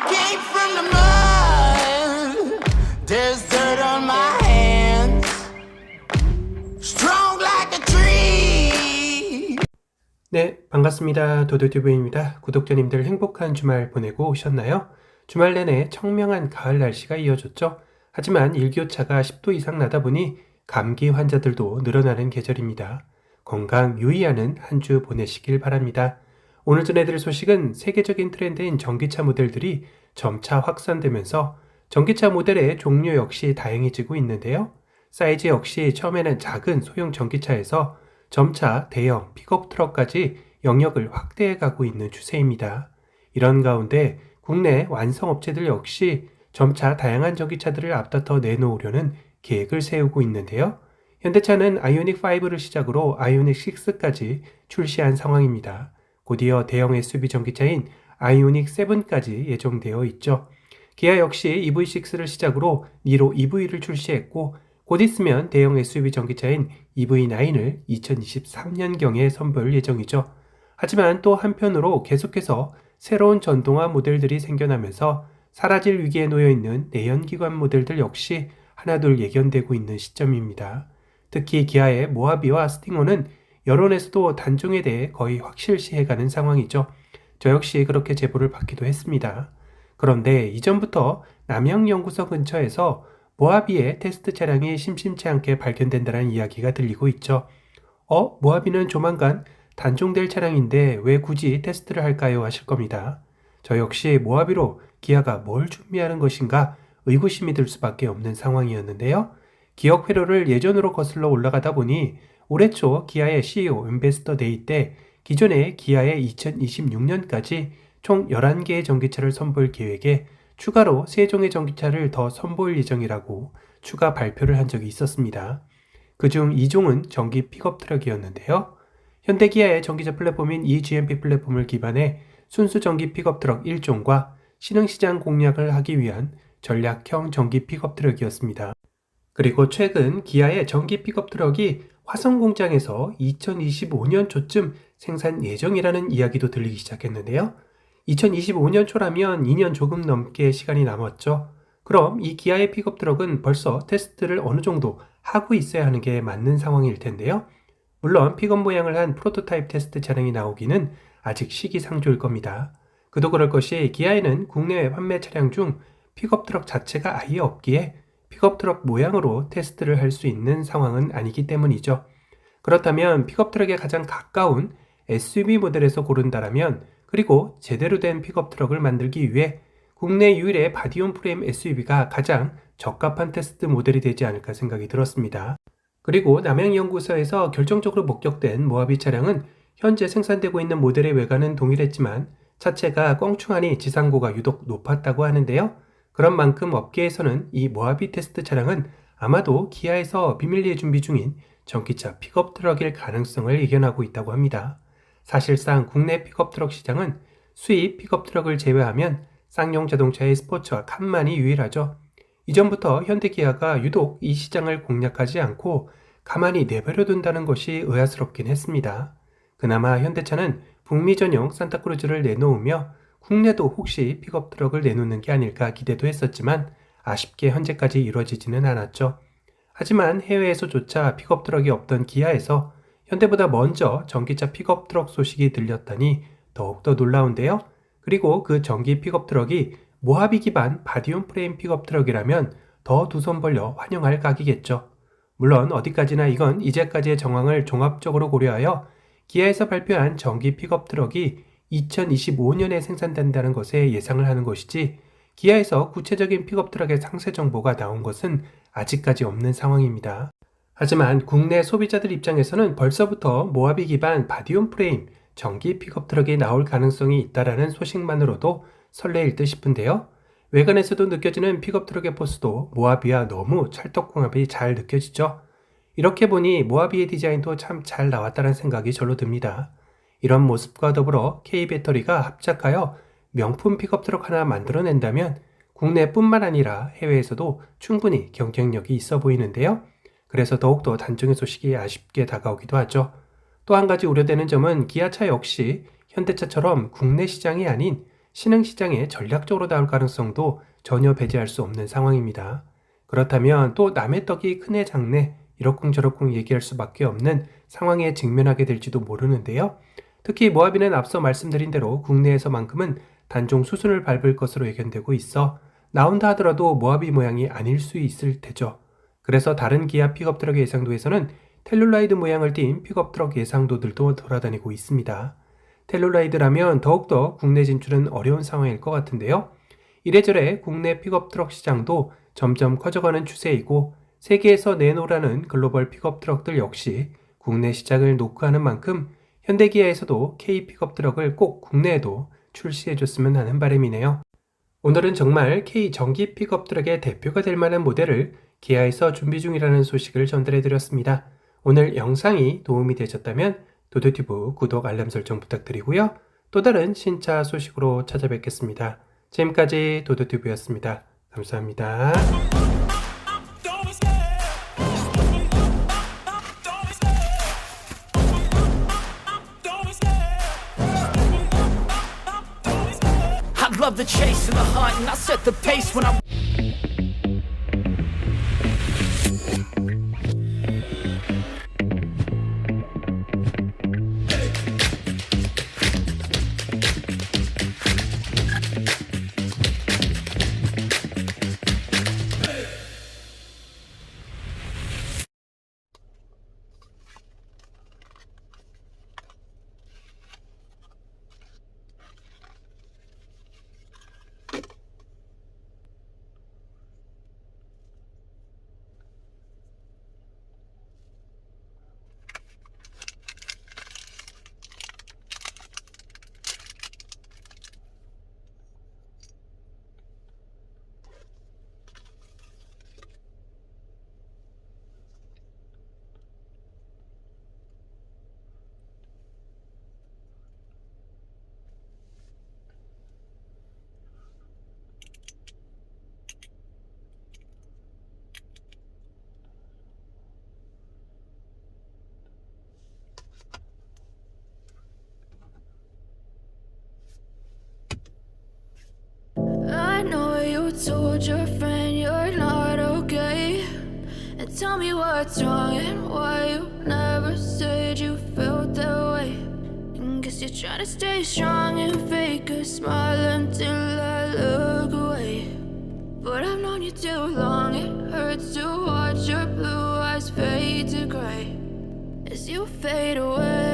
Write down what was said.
Came from the mud. There's dirt on my hands. Strong like a tree. 네, 반갑습니다. 도도튜브입니다. 구독자님들 행복한 주말 보내고 오셨나요? 주말 내내 청명한 가을 날씨가 이어졌죠. 하지만 일교차가 10도 이상 나다 보니 감기 환자들도 늘어나는 계절입니다. 건강 유의하는 한 주 보내시길 바랍니다. 오늘 전해드릴 소식은 세계적인 트렌드인 전기차 모델들이 점차 확산되면서 전기차 모델의 종류 역시 다양해지고 있는데요. 사이즈 역시 처음에는 작은 소형 전기차에서 점차 대형 픽업 트럭까지 영역을 확대해 가고 있는 추세입니다. 이런 가운데 국내 완성업체들 역시 점차 다양한 전기차들을 앞다퉈 내놓으려는 계획을 세우고 있는데요. 현대차는 아이오닉5를 시작으로 아이오닉6까지 출시한 상황입니다. 곧이어 대형 SUV 전기차인 아이오닉7까지 예정되어 있죠. 기아 역시 EV6를 시작으로 니로 EV를 출시했고 곧 있으면 대형 SUV 전기차인 EV9을 2023년경에 선보일 예정이죠. 하지만 또 한편으로 계속해서 새로운 전동화 모델들이 생겨나면서 사라질 위기에 놓여있는 내연기관 모델들 역시 하나둘 예견되고 있는 시점입니다. 특히 기아의 모하비와 스팅어는 여론에서도 단종에 대해 거의 확실시해가는 상황이죠. 저 역시 그렇게 제보를 받기도 했습니다. 그런데 이전부터 남양연구소 근처에서 모하비의 테스트 차량이 심심치 않게 발견된다는 이야기가 들리고 있죠. 모하비는 조만간 단종될 차량인데 왜 굳이 테스트를 할까요? 하실 겁니다. 저 역시 모하비로 기아가 뭘 준비하는 것인가 의구심이 들 수밖에 없는 상황이었는데요. 기업 회로를 예전으로 거슬러 올라가다 보니 올해 초 기아의 CEO 인베스터 데이 때 기존의 기아의 2026년까지 총 11개의 전기차를 선보일 계획에 추가로 3종의 전기차를 더 선보일 예정이라고 추가 발표를 한 적이 있었습니다. 그중 2종은 전기 픽업 트럭이었는데요. 현대기아의 전기차 플랫폼인 eGMP 플랫폼을 기반해 순수 전기 픽업 트럭 1종과 신흥시장 공략을 하기 위한 전략형 전기 픽업 트럭이었습니다. 그리고 최근 기아의 전기 픽업 트럭이 화성 공장에서 2025년 초쯤 생산 예정이라는 이야기도 들리기 시작했는데요. 2025년 초라면 2년 조금 넘게 시간이 남았죠. 그럼 이 기아의 픽업 트럭은 벌써 테스트를 어느 정도 하고 있어야 하는 게 맞는 상황일 텐데요. 물론 픽업 모양을 한 프로토타입 테스트 차량이 나오기는 아직 시기상조일 겁니다. 그도 그럴 것이 기아에는 국내외 판매 차량 중 픽업 트럭 자체가 아예 없기에 픽업 트럭 모양으로 테스트를 할 수 있는 상황은 아니기 때문이죠. 그렇다면 픽업 트럭에 가장 가까운 SUV 모델에서 고른다라면 그리고 제대로 된 픽업 트럭을 만들기 위해 국내 유일의 바디온 프레임 SUV가 가장 적합한 테스트 모델이 되지 않을까 생각이 들었습니다. 그리고 남양연구소에서 결정적으로 목격된 모하비 차량은 현재 생산되고 있는 모델의 외관은 동일했지만 차체가 껑충하니 지상고가 유독 높았다고 하는데요. 그런 만큼 업계에서는 이 모하비 테스트 차량은 아마도 기아에서 비밀리에 준비 중인 전기차 픽업 트럭일 가능성을 예견하고 있다고 합니다. 사실상 국내 픽업 트럭 시장은 수입 픽업 트럭을 제외하면 쌍용 자동차의 스포츠와 칸만이 유일하죠. 이전부터 현대기아가 유독 이 시장을 공략하지 않고 가만히 내버려 둔다는 것이 의아스럽긴 했습니다. 그나마 현대차는 북미 전용 산타크루즈를 내놓으며 국내도 혹시 픽업 트럭을 내놓는 게 아닐까 기대도 했었지만 아쉽게 현재까지 이루어지지는 않았죠. 하지만 해외에서조차 픽업 트럭이 없던 기아에서 현대보다 먼저 전기차 픽업 트럭 소식이 들렸다니 더욱더 놀라운데요. 그리고 그 전기 픽업 트럭이 모하비 기반 바디온 프레임 픽업 트럭이라면 더 두 손 벌려 환영할 각이겠죠. 물론 어디까지나 이건 이제까지의 정황을 종합적으로 고려하여 기아에서 발표한 전기 픽업 트럭이 2025년에 생산된다는 것에 예상을 하는 것이지 기아에서 구체적인 픽업 트럭의 상세 정보가 나온 것은 아직까지 없는 상황입니다. 하지만 국내 소비자들 입장에서는 벌써부터 모하비 기반 바디온 프레임 전기 픽업 트럭이 나올 가능성이 있다라는 소식만으로도 설레일 듯 싶은데요. 외관에서도 느껴지는 픽업 트럭의 포스도 모하비와 너무 찰떡궁합이 잘 느껴지죠. 이렇게 보니 모하비의 디자인도 참 잘 나왔다는 생각이 절로 듭니다. 이런 모습과 더불어 K배터리가 합작하여 명품 픽업 트럭 하나 만들어낸다면 국내뿐만 아니라 해외에서도 충분히 경쟁력이 있어 보이는데요. 그래서 더욱더 단종의 소식이 아쉽게 다가오기도 하죠. 또 한 가지 우려되는 점은 기아차 역시 현대차처럼 국내 시장이 아닌 신흥시장에 전략적으로 나올 가능성도 전혀 배제할 수 없는 상황입니다. 그렇다면 또 남의 떡이 크네 작네 이러쿵저러쿵 얘기할 수밖에 없는 상황에 직면하게 될지도 모르는데요. 특히 모하비는 앞서 말씀드린 대로 국내에서만큼은 단종 수순을 밟을 것으로 예견되고 있어 나온다 하더라도 모하비 모양이 아닐 수 있을 테죠. 그래서 다른 기아 픽업트럭 예상도에서는 텔룰라이드 모양을 띤 픽업트럭 예상도들도 돌아다니고 있습니다. 텔룰라이드라면 더욱더 국내 진출은 어려운 상황일 것 같은데요. 이래저래 국내 픽업트럭 시장도 점점 커져가는 추세이고 세계에서 내놓으라는 글로벌 픽업트럭들 역시 국내 시장을 노크하는 만큼 현대기아에서도 K 픽업트럭을 꼭 국내에도 출시해줬으면 하는 바람이네요. 오늘은 정말 K 전기 픽업트럭의 대표가 될 만한 모델을 기아에서 준비 중이라는 소식을 전달해드렸습니다. 오늘 영상이 도움이 되셨다면 도도튜브 구독 알람 설정 부탁드리고요. 또 다른 신차 소식으로 찾아뵙겠습니다. 지금까지 도도튜브였습니다. 감사합니다. I love the chase and the hunt, and I set the pace when I. I know you told your friend you're not okay, and tell me what's wrong and why you never said you felt that way. And guess you're trying to stay strong and fake a smile until I look away. But I've known you too long, it hurts to watch your blue eyes fade to gray as you fade away.